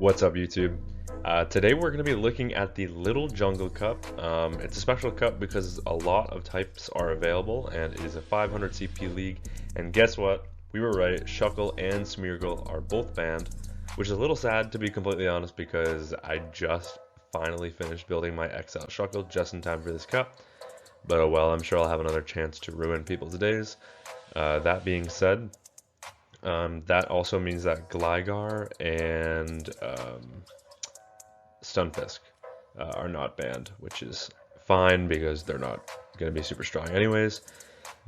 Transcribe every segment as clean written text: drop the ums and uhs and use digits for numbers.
What's up, YouTube? Today we're going to be looking at the Little Jungle Cup. It's a special cup because a lot of types are available and it is a 500 CP league. And guess what? We were right, Shuckle and Smeargle are both banned, which is a little sad to be completely honest because I just finally finished building my XL Shuckle just in time for this cup. But oh well, I'm sure I'll have another chance to ruin people's days. That being said, that also means that Gligar and Stunfisk are not banned, which is fine because they're not going to be super strong anyways.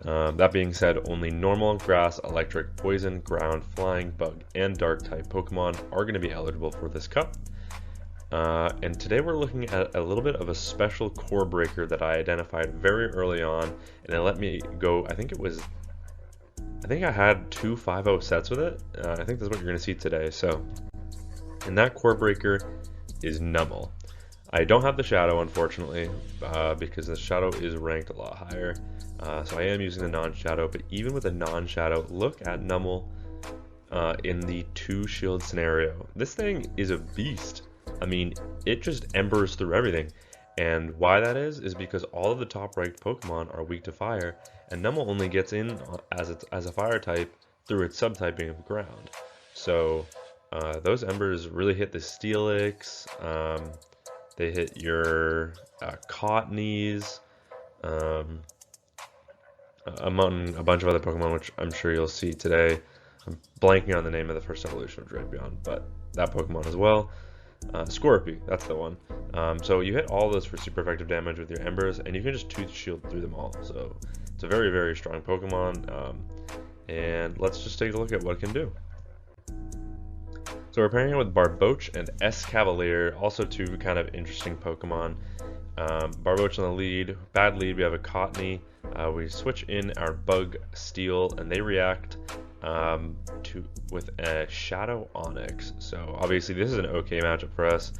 That being said, only normal, grass, electric, poison, ground, flying, bug, and dark type Pokemon are going to be eligible for this cup. And today we're looking at a little bit of a special core breaker that I identified very early on, and it let me go, I think I had two 5-0 sets with it. I think that's what you're going to see today. So, and that core breaker is Numel. I don't have the Shadow, unfortunately, because the Shadow is ranked a lot higher. So I am using the non-Shadow, but even with a non-Shadow, look at Numel in the 2-shield scenario. This thing is a beast. I mean, it just embers through everything. And why that is because all of the top-ranked Pokemon are weak to fire, and Numel only gets in as a fire type through its subtyping of ground. So those embers really hit the Steelix, they hit your Cottonies, among a bunch of other Pokemon, which I'm sure you'll see today. I'm blanking on the name of the first evolution of Drapion, but that Pokemon as well. Scorpy, that's the one. So you hit all those for super effective damage with your embers, and you can just tooth shield through them all. So it's a very, very strong Pokemon. And let's just take a look at what it can do. So we're pairing it with Barboach and Escavalier, also two kind of interesting Pokemon. Barboach on the lead, bad lead, we have a Cottony. We switch in our Bug Steel, and they react with a Shadow Onyx. So obviously this is an okay matchup for us.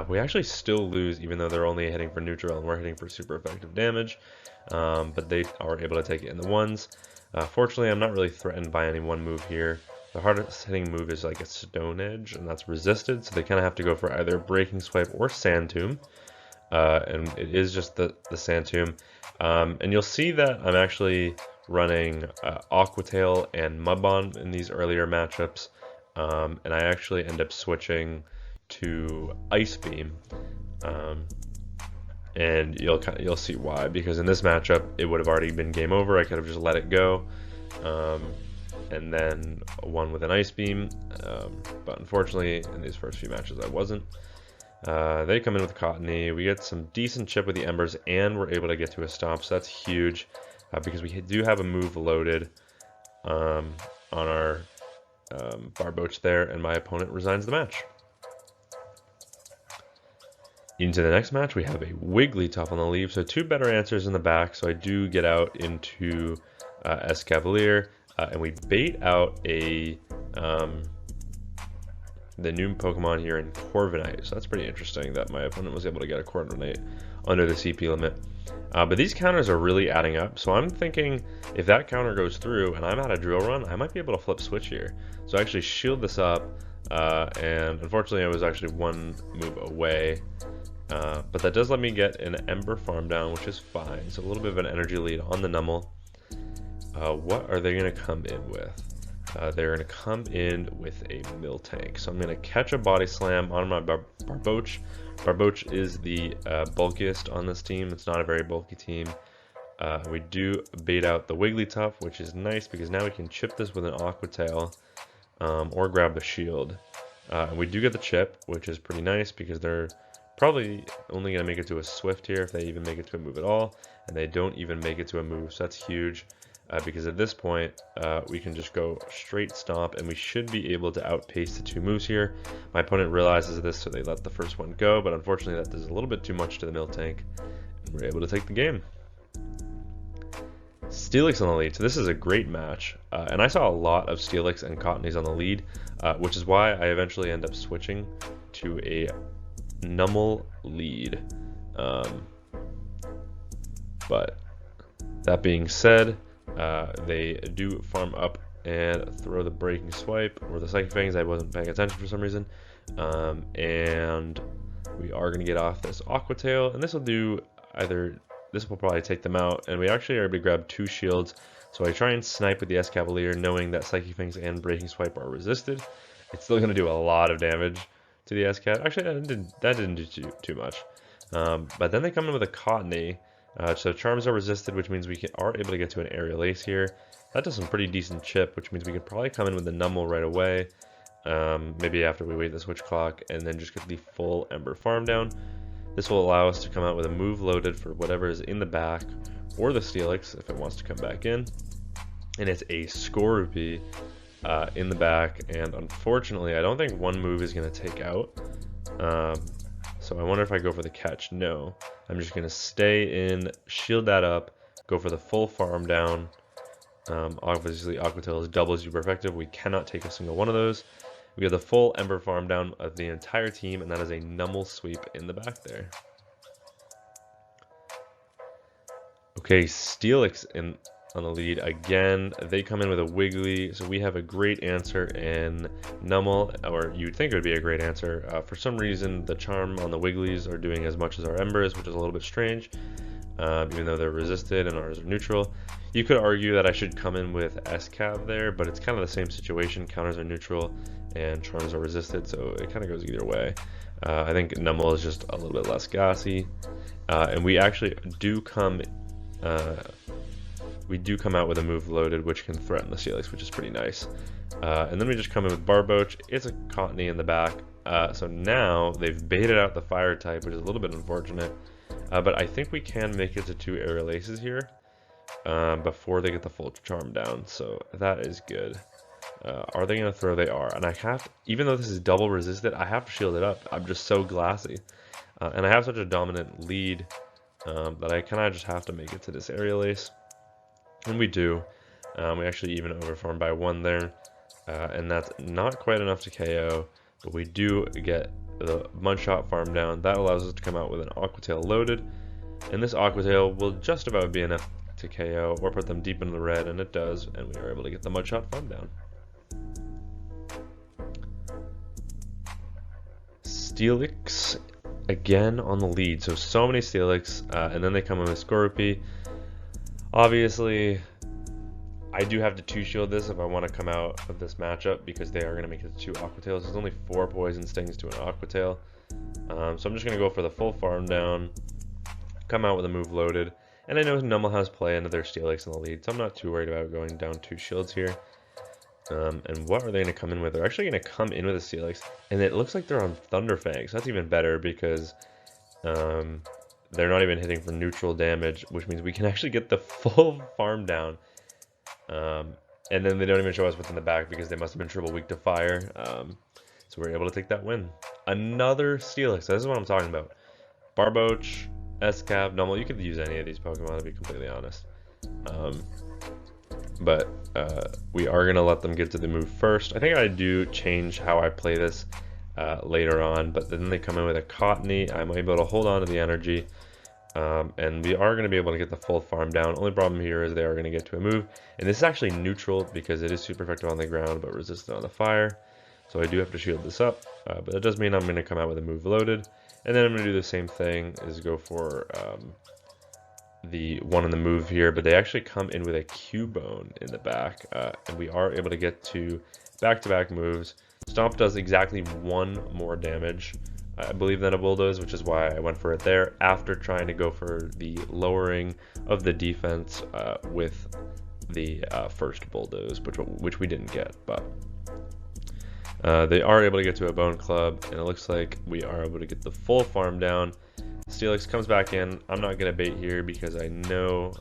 We actually still lose even though they're only hitting for neutral and we're hitting for super effective damage, but they are able to take it in the ones. Fortunately, I'm not really threatened by any one move here. The hardest hitting move is like a Stone Edge, and that's resisted, so they kind of have to go for either Breaking Swipe or Sand Tomb. And it is just the Sand Tomb. And you'll see that I'm actually running Aqua Tail and Mudbond in these earlier matchups, and I actually end up switching to Ice Beam, and you'll see why, because in this matchup it would have already been game over. I could have just let it go, and then won with an Ice Beam, but unfortunately in these first few matches I wasn't. They come in with Cottony, we get some decent chip with the embers, and we're able to get to a stop, so that's huge. Because we do have a move loaded on our Barboach there, and my opponent resigns the match. Into the next match, we have a Wigglytuff on the lead, so two better answers in the back, so I do get out into Escavalier, and we bait out the new Pokemon here in Corviknight, so that's pretty interesting that my opponent was able to get a Corviknight under the CP limit. But these counters are really adding up, so I'm thinking if that counter goes through and I'm at a drill run, I might be able to flip switch here. So I actually shield this up, and unfortunately I was actually one move away, but that does let me get an Ember Farm down, which is fine. So a little bit of an energy lead on the Numel. What are they going to come in with? They're going to come in with a Miltank. So I'm going to catch a Body Slam on my Barboach. Barboach is the bulkiest on this team. It's not a very bulky team. We do bait out the Wigglytuff, which is nice because now we can chip this with an Aqua Tail, or grab the shield. And we do get the chip, which is pretty nice because they're probably only going to make it to a Swift here if they even make it to a move at all. And they don't even make it to a move, so that's huge. Because at this point, we can just go straight stomp, and we should be able to outpace the two moves here. My opponent realizes this, so they let the first one go, but unfortunately that does a little bit too much to the Miltank, and we're able to take the game. Steelix on the lead, so this is a great match, and I saw a lot of Steelix and Cottonies on the lead, which is why I eventually end up switching to a Numel lead. But that being said, they do farm up and throw the breaking swipe or the psychic fangs. I wasn't paying attention for some reason. And we are going to get off this Aqua Tail, and this will do either, this will probably take them out, and we actually are able to grab 2 shields. So I try and snipe with the S-Cavalier, knowing that Psychic Fangs and Breaking Swipe are resisted. It's still going to do a lot of damage to the S-Cav. Actually, that didn't do too much. But then they come in with a Cottony. So Charms are resisted, which means we are able to get to an Aerial Ace here. That does some pretty decent chip, which means we could probably come in with the Numel right away. Maybe after we wait the switch clock, and then just get the full Ember farm down. This will allow us to come out with a move loaded for whatever is in the back, or the Steelix if it wants to come back in. And it's a Scorupy in the back, and unfortunately I don't think one move is going to take out. So I wonder if I go for the catch. No, I'm just going to stay in, shield that up, go for the full farm down. Obviously Aqua Tail is double super effective. We cannot take a single one of those. We have the full Ember farm down of the entire team, and that is a Numel sweep in the back there. Okay, Steelix on the lead again. They come in with a Wiggly, so we have a great answer in Numel, or you'd think it would be a great answer. For some reason, the Charm on the Wigglies are doing as much as our Embers, which is a little bit strange, even though they're resisted and ours are neutral. You could argue that I should come in with S-Cav there, but it's kind of the same situation. Counters are neutral and Charms are resisted, so it kind of goes either way. I think Numel is just a little bit less gassy, and we actually do come out with a move loaded, which can threaten the Steelix, which is pretty nice. And then we just come in with Barboach. It's a Cottony in the back, so now they've baited out the fire type, which is a little bit unfortunate, but I think we can make it to 2 Aerial Aces here before they get the full charm down, so that is good. Are they going to throw? They are. And I have, even though this is double resisted, I have to shield it up. I'm just so glassy. And I have such a dominant lead that I kind of just have to make it to this Aerial Ace. And we do. We actually even overfarm by 1 there. And that's not quite enough to KO. But we do get the Mudshot farm down. That allows us to come out with an Aqua Tail loaded. And this Aqua Tail will just about be enough to KO or put them deep into the red, and it does. And we are able to get the Mudshot farm down. Steelix again on the lead, so many Steelix, and then they come in with Scorupy. Obviously, I do have to 2-shield this if I want to come out of this matchup, because they are going to make it to 2 Aqua Tails. There's only 4 Poison Stings to an Aqua Tail, so I'm just going to go for the full farm down, come out with a move loaded, and I know Numel has play into their Steelix in the lead, so I'm not too worried about going down 2 shields here. And what are they going to come in with? They're actually going to come in with a Steelix, and it looks like they're on Thunderfang, so that's even better, because they're not even hitting for neutral damage, which means we can actually get the full farm down. And then they don't even show us what's in the back, because they must have been triple weak to fire. So we're able to take that win. Another Steelix, so this is what I'm talking about. Barboach, S-Cav, Numel, you could use any of these Pokemon, to be completely honest. But we are going to let them get to the move first. I think I do change how I play this later on, but then they come in with a Cottony. I'm able to hold on to the energy, and we are going to be able to get the full farm down. Only problem here is they are going to get to a move, and this is actually neutral because it is super effective on the ground but resistant on the fire, so I do have to shield this up, but that does mean I'm going to come out with a move loaded, and then I'm going to do the same thing, is go for the one in the move here, but they actually come in with a Cubone in the back, and we are able to get to back-to-back moves. Stomp does exactly 1 more damage, I believe, than a Bulldoze, which is why I went for it there, after trying to go for the lowering of the defense with the first Bulldoze, which we didn't get, but they are able to get to a Bone Club, and it looks like we are able to get the full farm down. Steelix comes back in. I'm not going to bait here because I know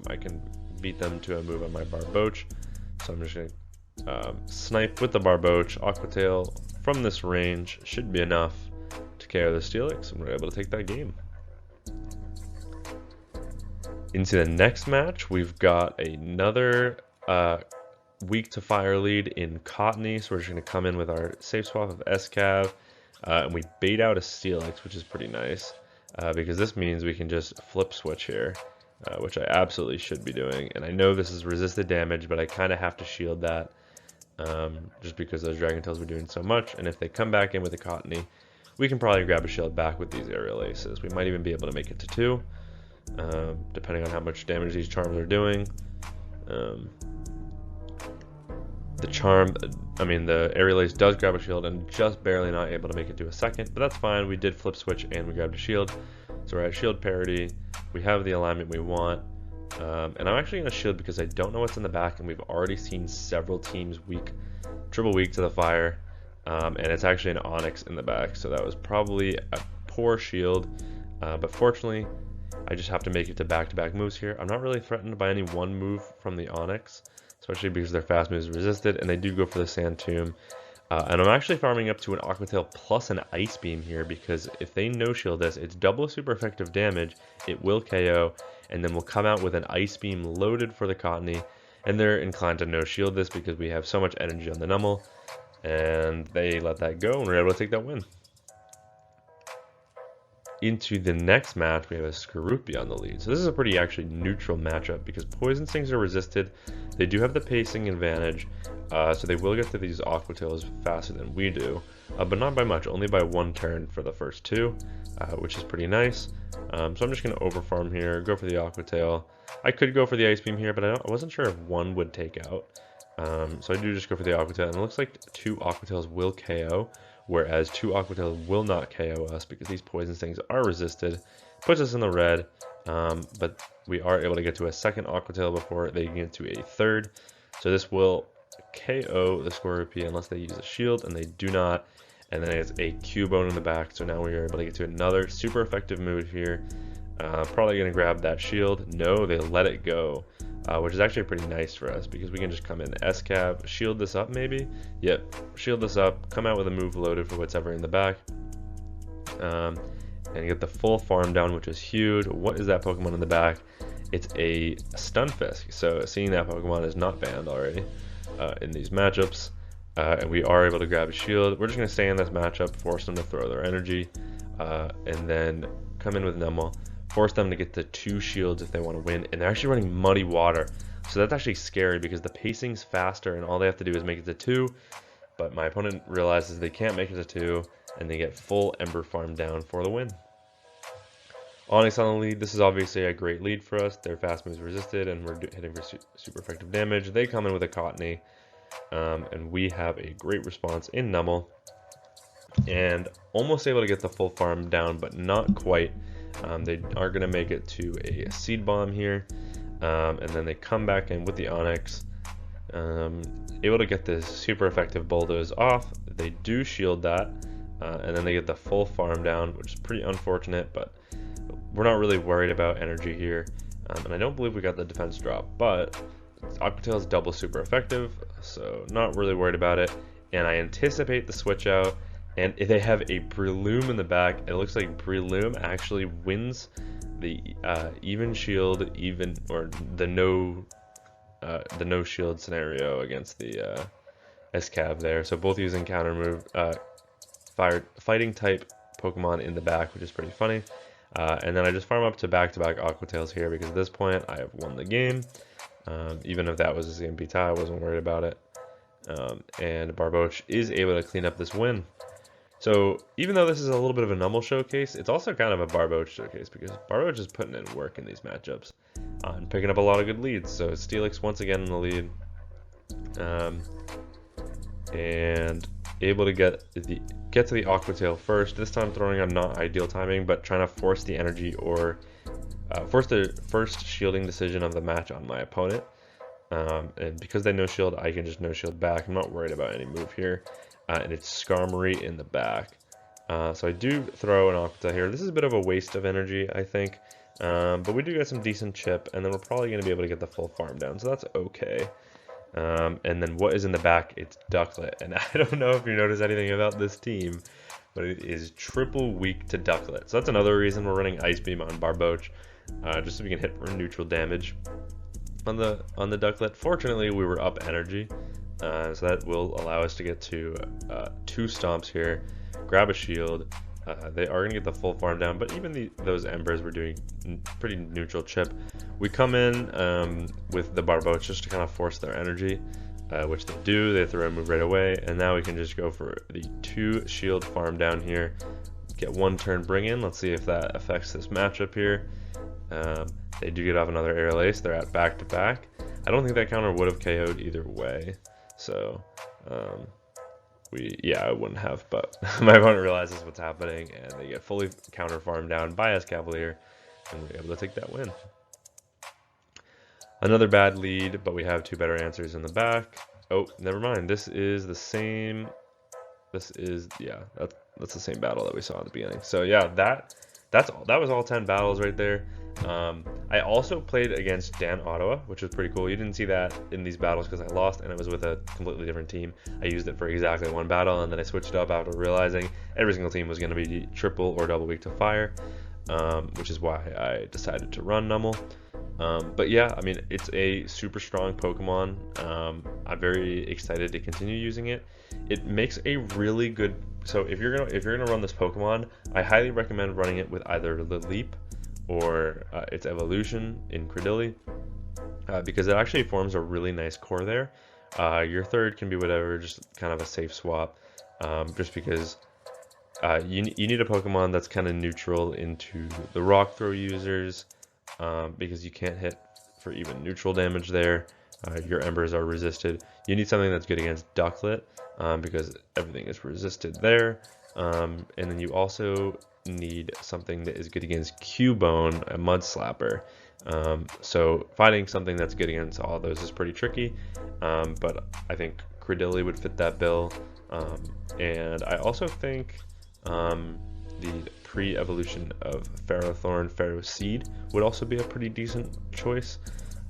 I can beat them to a move on my Barboach. So I'm just going to snipe with the Barboach. Aqua Tail from this range should be enough to KO the Steelix, and we're able to take that game. Into the next match, we've got another weak to fire lead in Cottony, so we're just going to come in with our safe swap of S-Cav, and we bait out a Steelix, which is pretty nice. Because this means we can just flip switch here. which I absolutely should be doing. And I know this is resisted damage, but I kind of have to shield that just because those Dragon Tails were doing so much. And if they come back in with a Cottony, we can probably grab a shield back with these aerial aces. We might even be able to make it to 2, depending on how much damage these charms are doing. The aerial ace does grab a shield and just barely not able to make it to a second, but that's fine. We did flip switch and we grabbed a shield, so we're at shield parity. We have the alignment we want, and I'm actually going to shield because I don't know what's in the back, and we've already seen several teams triple weak to the fire, and it's actually an Onyx in the back, so that was probably a poor shield, but fortunately I just have to make it to back-to-back moves here. I'm not really threatened by any one move from the Onyx, especially because their fast moves are resisted, and they do go for the Sand Tomb. And I'm actually farming up to an Aqua Tail plus an Ice Beam here, because if they no-shield this, it's double super effective damage, it will KO, and then we'll come out with an Ice Beam loaded for the Cottony, and they're inclined to no-shield this because we have so much energy on the Numel, and they let that go, and we're able to take that win. Into the next match, we have a Skorupi on the lead. So this is a pretty actually neutral matchup because Poison Stings are resisted. They do have the pacing advantage, so they will get to these Aqua Tails faster than we do, but not by much, only by 1 turn for the first 2, which is pretty nice. So I'm just going to overfarm here, go for the Aqua Tail. I could go for the Ice Beam here, but I wasn't sure if 1 would take out. So I do just go for the Aqua Tail, and it looks like 2 Aqua Tails will KO, whereas 2 Aqua Tails will not KO us because these Poison Stings are resisted. Puts us in the red, but we are able to get to a second Aqua Tail before they get to a third. So this will KO the Skorupi unless they use a shield, and they do not. And then it's a Cubone in the back, so now we are able to get to another super effective move here. Probably going to grab that shield. No, they let it go, which is actually pretty nice for us because we can just come in S-Cab, shield this up maybe. Yep, shield this up, come out with a move loaded for what's ever in the back, and get the full farm down, which is huge. What is that Pokemon in the back? It's a Stunfisk, so seeing that Pokemon is not banned already in these matchups, and we are able to grab a shield. We're just going to stay in this matchup, force them to throw their energy, and then come in with Numel. Force them to get to 2 shields if they want to win, and they're actually running Muddy Water, so that's actually scary because the pacing's faster and all they have to do is make it to 2, but my opponent realizes they can't make it to 2, and they get full Ember Farm down for the win. Onyx on the lead. This is obviously a great lead for us. Their fast moves resisted, and we're hitting for super effective damage. They come in with a Cottony, and we have a great response in Numel, and almost able to get the full farm down, but not quite. They are going to make it to a Seed Bomb here, and then they come back in with the Onyx, able to get this super effective Bulldoze off. They do shield that, and then they get the full farm down, which is pretty unfortunate, but we're not really worried about energy here, and I don't believe we got the defense drop, but Aqua Tail is double super effective, so not really worried about it, and I anticipate the switch out. And if they have a Breloom in the back, it looks like Breloom actually wins the even shield, or the no shield scenario against the S-Cab there. So both using counter move, fighting type Pokemon in the back, which is pretty funny. And then I just farm up to back-to-back Aqua Tails here because at this point I have won the game. Even if that was a CMP tie, I wasn't worried about it. And Barboach is able to clean up this win. So even though this is a little bit of a Numel showcase, it's also kind of a Barboach showcase because Barboach is putting in work in these matchups and picking up a lot of good leads. So Steelix once again in the lead, and able to get to the Aqua Tail first. This time throwing on not ideal timing, but trying to force the energy or force the first shielding decision of the match on my opponent. And because they no shield, I can just no shield back. I'm not worried about any move here. And it's Skarmory in the back. So I do throw an Aqua Tail here. This is a bit of a waste of energy, I think. But we do get some decent chip, and then we're probably going to be able to get the full farm down. So that's okay. And then what is in the back? It's Ducklet. And I don't know if you notice anything about this team, but it is triple weak to Ducklet. So that's another reason we're running Ice Beam on Barboach, just so we can hit for neutral damage on the Ducklet. Fortunately, we were up energy. So that will allow us to get to 2 stomps here, grab a shield, They are going to get the full farm down, but even those embers were doing pretty neutral chip. We come in with the Barboach just to kind of force their energy, which they do. They throw a move right away, and now we can just go for the 2 shield farm down here. Get 1 turn bring in. Let's see if that affects this matchup here. They do get off another aerial ace. They're at back to back. I don't think that counter would have KO'd either way. So, I wouldn't have, but my opponent realizes what's happening and they get fully counter farmed down by S Cavalier, and we're able to take that win. Another bad lead, but we have 2 better answers in the back. Oh, never mind. This is the same. This is, yeah, that's the same battle that we saw at the beginning. So yeah, that was all 10 battles right there. I also played against Dan Ottawa, which was pretty cool. You didn't see that in these battles because I lost, and it was with a completely different team. I used it for exactly 1 battle, and then I switched up after realizing every single team was going to be triple or double weak to fire, which is why I decided to run Numel. But yeah, I mean, it's a super strong Pokemon. I'm very excited to continue using it. It makes a really good. So if you're gonna run this Pokemon, I highly recommend running it with either the Leap or its evolution in Credilli, because it actually forms a really nice core there. Your third can be whatever, just kind of a safe swap, just because you need a Pokemon that's kind of neutral into the rock throw users, because you can't hit for even neutral damage there. Your embers are resisted. You need something that's good against Ducklet, because everything is resisted there. And then you also need something that is good against Cubone, a Mud Slapper. So finding something that's good against all of those is pretty tricky, but I think Credilli would fit that bill. And I also think the pre-evolution of Ferrothorn, Ferroseed would also be a pretty decent choice.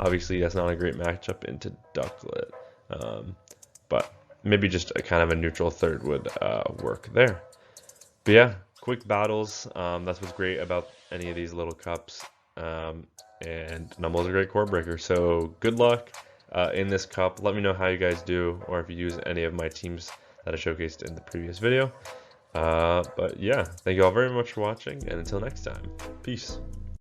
Obviously, that's not a great matchup into Ducklet, but maybe just a kind of a neutral third would work there. But yeah, quick battles. That's what's great about any of these little cups. And Numel's a great core breaker. So good luck in this cup. Let me know how you guys do, or if you use any of my teams that I showcased in the previous video. But yeah, thank you all very much for watching, and until next time, peace.